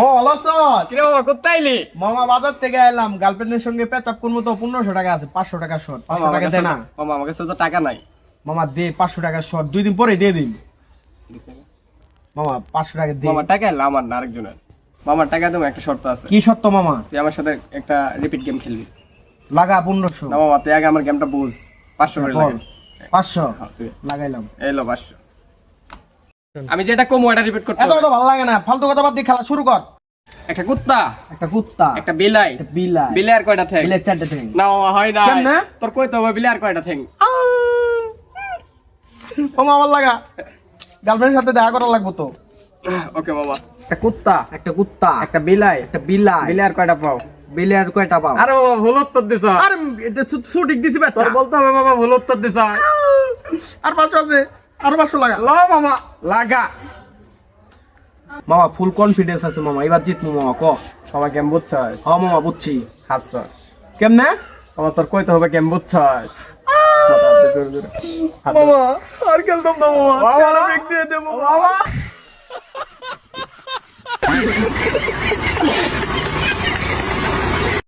ও ভালো আছো? কিরে বাবা কোথায় এলি? মামা বাজার থেকে এলাম, গার্লফ্রেন্ডের সঙ্গে পেচাপ করবো তো 1500 টাকা আছে, 500 টাকা শর্ট। 500 টাকা দে না মামা, আমার কাছে তো টাকা নাই। মামা, দে 500 টাকা শর্ট, 2 দিন পরে দিয়ে দিন মামা। 500 টাকা দে মামা টাকা এলো আমার না আরেকজনের। মামার টাকা তুমি একটা শর্ত আছে। কি সত্য মামা? তুই আমার সাথে একটা রিপিট গেম খেলবি। লাগা 1500। না মামা, তুই আগে আমার গেমটা বুঝ। 500 করে বল। লাগে। 500 হ্যাঁ, তুই লাগাইলাম। এলো 500। আমি যেটা কমো এটা রিপিট করতে এত হবে। তো ভালো লাগে না, ফালতু কথা বাদ দিয়ে খেলা শুরু কর। একটা কুত্তা, একটা কুত্তা, একটা বিলাই। একটা বিলাই, বিলাই কয়টা ঠ্যাং? বিলের 4টা ঠ্যাং। না মামা হয় না। কেমনে? তোর কইতে হবে বিলাই কয়টা ঠ্যাং? মামা আমার লাগা, গার্লফ্রেন্ডের সাথে দেখা করা লাগবো তো। ওকে মামা। একটা কুত্তা, একটা কুত্তা, একটা বিলাই। একটা বিলাই, বিলাই কয়টা পাও? বিলের কয়টা পাও? আরে বাবা ভুল উত্তর দিছ। আরে এটা সঠিক দিছি বেটা। তোর বলতে হবে বাবা ভুল উত্তর দিছ। আর 500 আছে, আর 500 লাগা। ল মামা লাগা। মামা ফুল কনফিডেন্স আছে মামা, এবার জিতমু মামা। ক মামা কেম বুঝছস? হ মামা, বুঝছি। হাসছস। কেমনে মামা তোর কইতে হবে কেম বুঝছস? মামা? আর খেলতাম না মামা, বাবা। তেলা বেগ দিয়ে দে মামা। বাবা